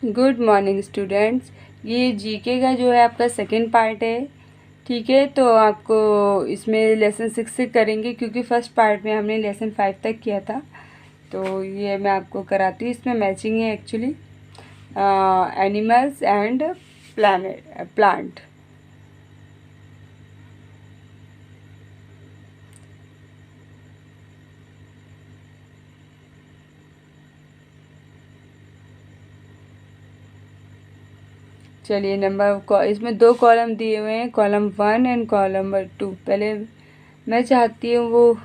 Good morning students. ये GK का जो है आपका सेकंड पार्ट है। ठीक है, तो आपको इसमें लेसन 6 से करेंगे क्योंकि फर्स्ट पार्ट में हमने लेसन 5 तक किया था। तो ये मैं आपको कराती हूँ। इसमें मैचिंग है एक्चुअली एनिमल्स एंड प्लांट। चलिए इसमें 2 कॉलम दिए हुए हैं, कॉलम 1 एंड कॉलम 2। पहले मैं चाहती हूँ वो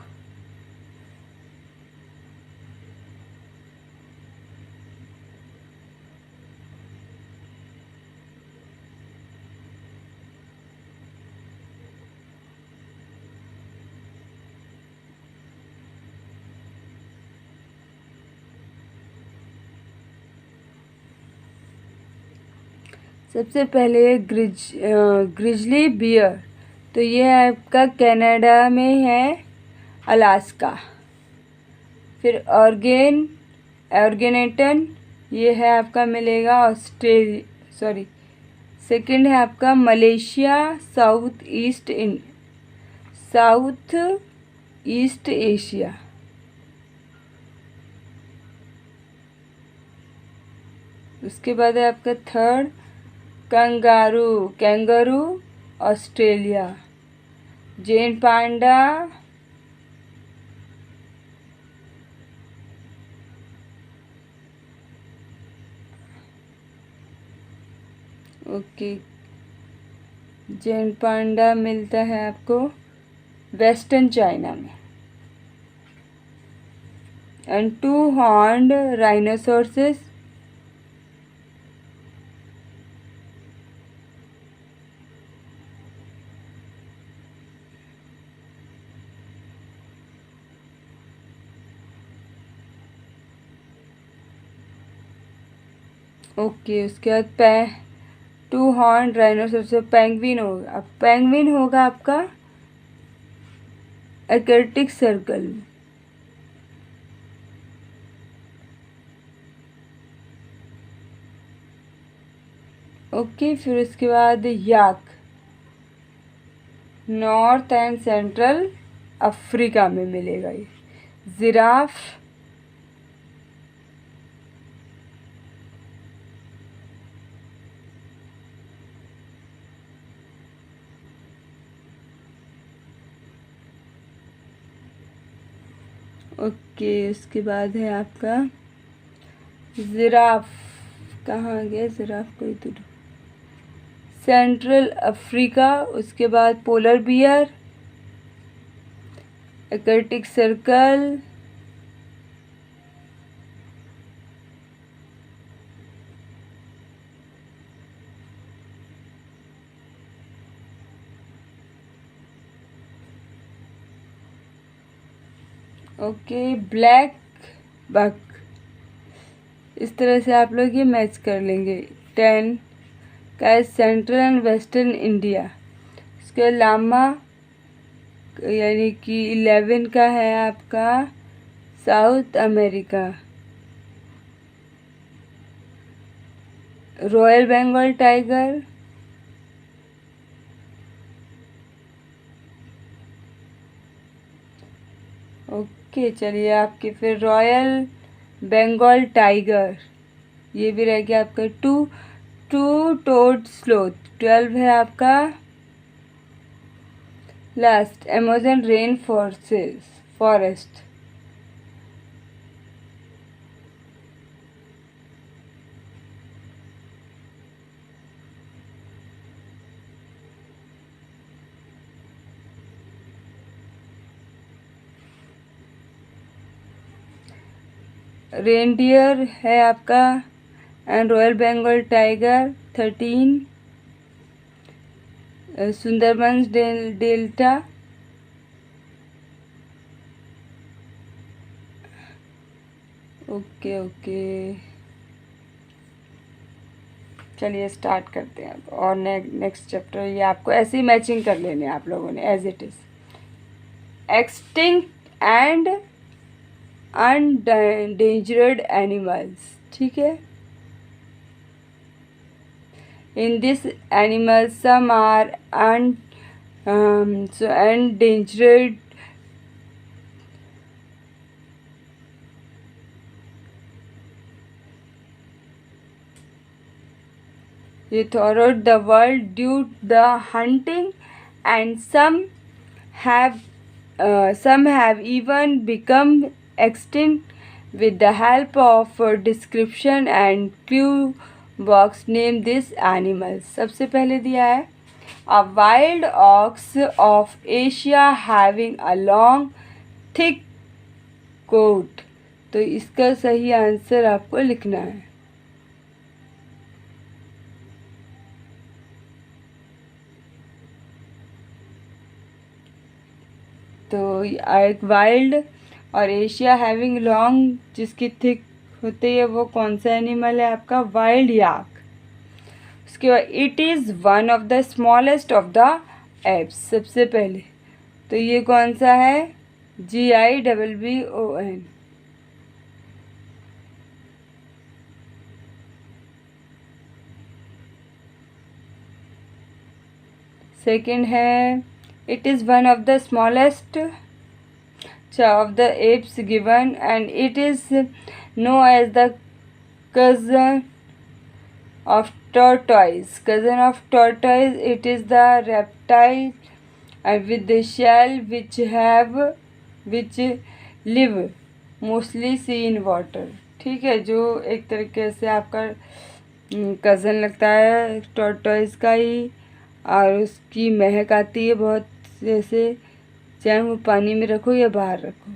सबसे पहले ग्रिजली बियर। तो ये आपका कनाडा में है, अलास्का। फिर ऑर्गेनेटन, ये है आपका मिलेगा सेकंड है आपका मलेशिया, साउथ ईस्ट एशिया। उसके बाद है आपका third kangaroo Australia. Giant panda okay, giant panda मिलता है आपको वेस्टर्न चाइना में। And 2 horned rhinoceroses, okay. उसके बाद 2 हॉर्न राइनोसोरस पेंगुइन होगा। अब पेंगुइन होगा आपका आर्कटिक सर्कल में। ओके, फिर उसके बाद याक नॉर्थ एंड सेंट्रल अफ्रीका में मिलेगा। ये जिराफ ओके। उसके बाद है आपका जिराफ, कहाँ गया जिराफ, कोई तो सेंट्रल अफ्रीका। उसके बाद polar bear, arctic circle, okay. Black buck. इस तरह से आप लोग ये मैच कर लेंगे। 10 का है सेंट्रल एंड वेस्टर्न इंडिया। इसके लामा यानी कि 11 का है आपका South America. Royal Bengal tiger, okay. चलिए आपके फिर रॉयल बंगाल टाइगर, ये भी रह गया आपका। टू टोड स्लोथ 12 है आपका last Amazon rain forest. Reindeer है आपका and royal Bengal tiger 13। Sundarbans delta, okay okay. चलिए स्टार्ट करते हैं अब। और नेक्स्ट चैप्टर ये आपको ऐसे ही मैचिंग कर लेने आप लोगों ने as it is. Extinct and endangered animals, ठीक है। In this animal, some are endangered. Throughout the world due to the hunting, and some have even become extinct. With the help of description and clue box, name this animals. सबसे पहले दिया है a wild ox of Asia having a long thick coat. तो इसका सही answer आपको लिखना है. तो एक वाइल्ड और एशिया हैविंग लॉन्ग जिसकी थिक होती है वो कौन सा एनिमल है आपका? वाइल्ड याक. उसके बाद it is one of the smallest of the apps. सबसे पहले तो ये कौन सा है? GIBBON. सेकेंड है it is one of the smallest of the apes given, and it is known as the cousin of tortoise. Cousin of tortoise, it is the reptile with the shell which live mostly see in water. ठीक है, जो एक तरीके से आपका cousin लगता है tortoise का ही, और उसकी महक आती है बहुत, जैसे चाहे वो पानी में रखो या बाहर रखो.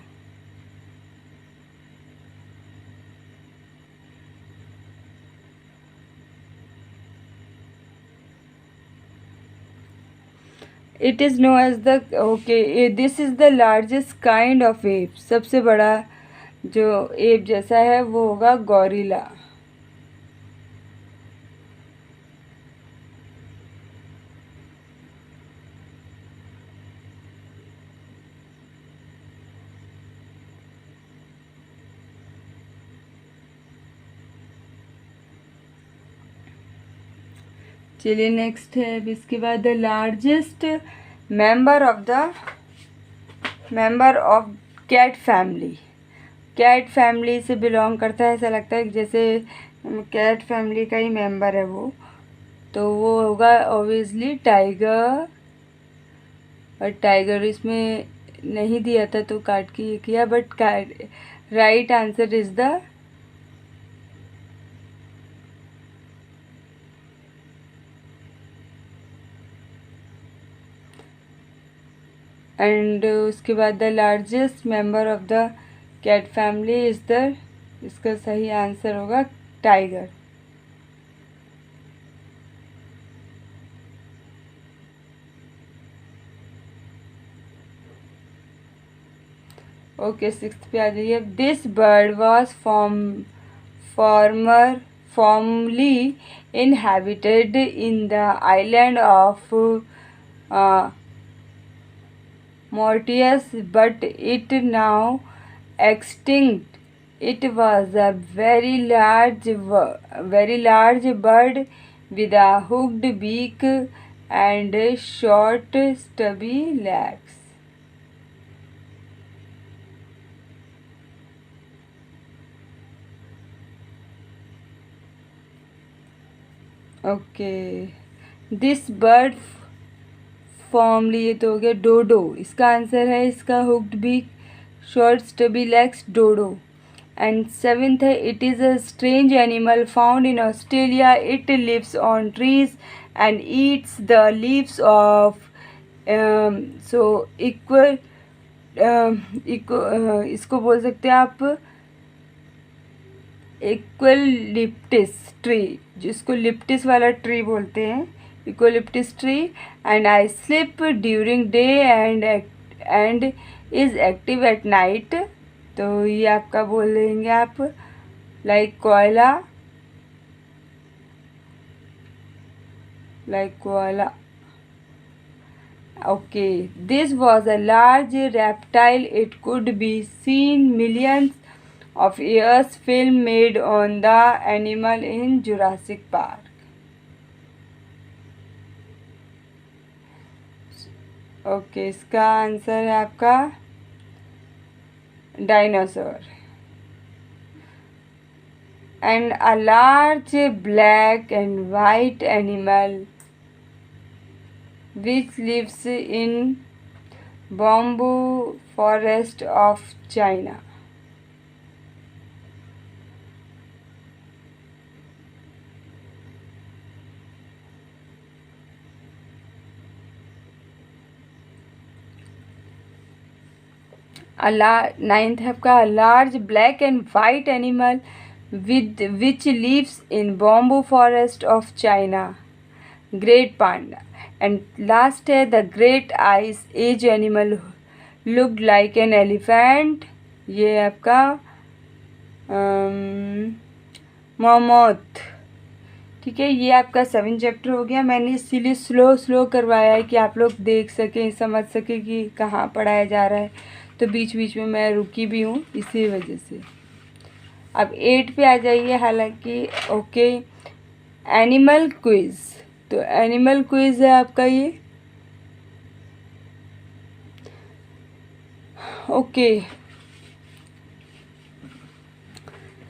It is no age the okay. This is the largest kind of ape. सबसे बड़ा जो एप जैसा है वो होगा गौरिला. चलिए नेक्स्ट है. अब इसके बाद the largest member of cat family. Cat family से बिलोंग करता है, ऐसा लगता है जैसे कैट फैमिली का ही मेंबर है वो. तो वो होगा ऑब्वियसली टाइगर. और टाइगर इसमें नहीं दिया था तो काट के ये किया, but right answer is the and उसके बाद the largest member of the cat family is the, इसका सही आंसर होगा टाइगर. ओके, सिक्स्थ पे आ जाइए. This bird was formerly inhabited in the island of Mauritius, but it now extinct. It was a very large bird with a hooked beak and short stubby legs. Okay, this bird formally, ये तो हो गया dodo. इसका answer है इसका hooked beak, short stubby legs, dodo. And seventh है it is a strange animal found in Australia. It lives on trees and eats the leaves of सो इक्वल इसको बोल सकते हैं आप इक्वलिप्टिस ट्री, जिसको लिप्टिस वाला ट्री बोलते हैं, eucalyptus tree. And I sleep during day and is active at night. तो ये आपका बोल देंगे आप like koala. Okay, this was a large reptile. It could be seen millions of years film made on the animal in Jurassic Park. Okay, इसका answer है आपका dinosaur. And a large black and white animal which lives in bamboo forest of China. Ninth है आपका large black and white animal with which lives in bamboo forest of China. Great panda. And last है the great ice age animal looked like an elephant. ये आपका मोमोथ। ठीक है, ये आपका 7 chapter हो गया। मैंने इसीलिए स्लो करवाया है कि आप लोग देख सकें, समझ सकें कि कहाँ पढ़ाया जा रहा है। तो बीच बीच में मैं रुकी भी हूँ इसी वजह से। अब 8 पे आ जाइए। हालांकि ओके, एनिमल क्विज़। तो एनिमल क्विज़ है आपका ये। Okay,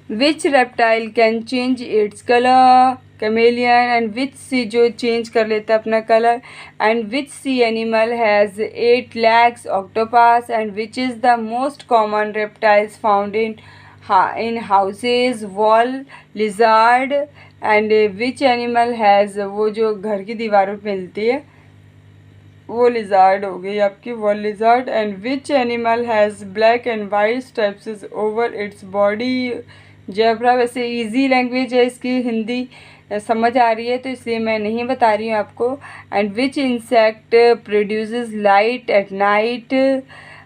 which reptile can change its colour? Chameleon. And which sea, जो चेंज कर लेता है अपना colour. And which sea animal has 8 legs? Octopus. And which is the most common reptiles found in houses? Wall lizard. And which animal has, वो जो घर की दीवारों पे मिलती है वो लिजार्ड हो गई आपकी, wall lizard. And which animal has black and white stripes over its body? Zebra. वैसे इजी लैंग्वेज है, इसकी हिंदी समझ आ रही है तो इसलिए मैं नहीं बता रही हूँ आपको। And which insect produces light at night?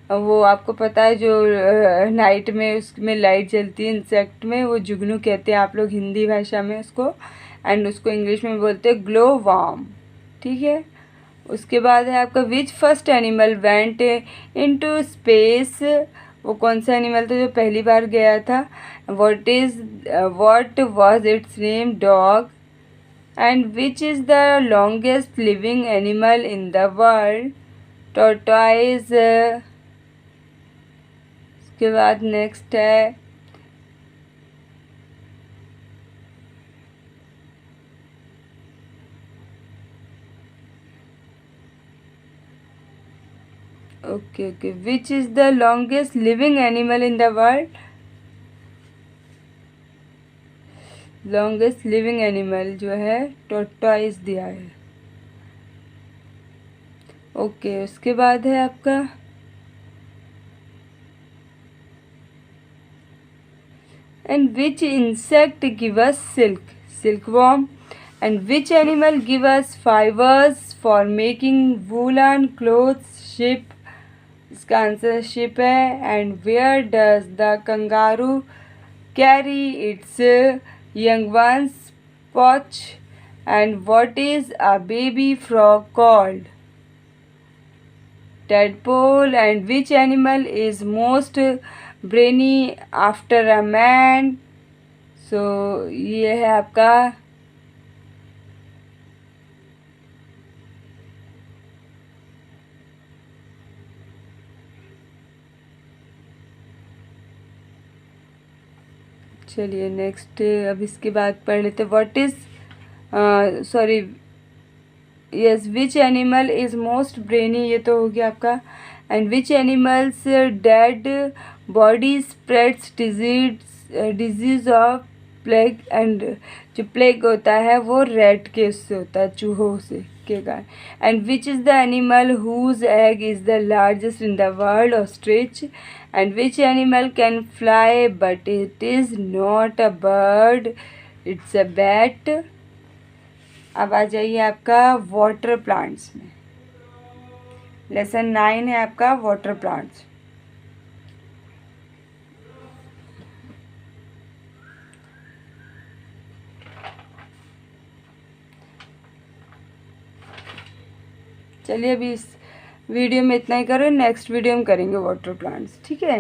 वो आपको पता है जो नाइट में उसमें लाइट जलती है इंसेक्ट में, वो जुगनू कहते हैं आप लोग हिंदी भाषा में उसको। एंड उसको इंग्लिश में बोलते हैं ग्लो वार्म। ठीक है, उसके बाद है आपका which first animal went into space? वो कौन सा एनिमल था जो पहली बार गया था? What was it's name? Dog. And which is the longest living animal in the world? Tortoise. उसके बाद नेक्स्ट है okay, which is the longest living animal in the world? Longest living animal जो है टॉर्टोइज दिया है। Okay, उसके बाद है आपका and which insect give us silk? Silkworm. And which animal give us fibres for making woollen clothes? Sheep. इसका answer sheep है। And where does the kangaroo carry its young ones? Pouch. And what is a baby frog called? tadpole. And which animal is most brainy after a man? So ये है आपका चलिए next अब इसके बाद पढ़ लेते। What is sorry yes, which animal is most brainy? ये तो हो गया आपका। And which animals dead body spreads disease of plague? And जो प्लेग होता है वो रेड के उससे होता है, चूहों से के कारण। And which is the animal whose egg is the largest in the world? Ostrich. And which animal can fly but it is not a bird? It's a bat. अब आ जाइए आपका वाटर प्लांट्स में। लेसन 9 है आपका water plants. चलिए अभी इस वीडियो में इतना ही करो, नेक्स्ट वीडियो में करेंगे वाटर प्लांट्स। ठीक है।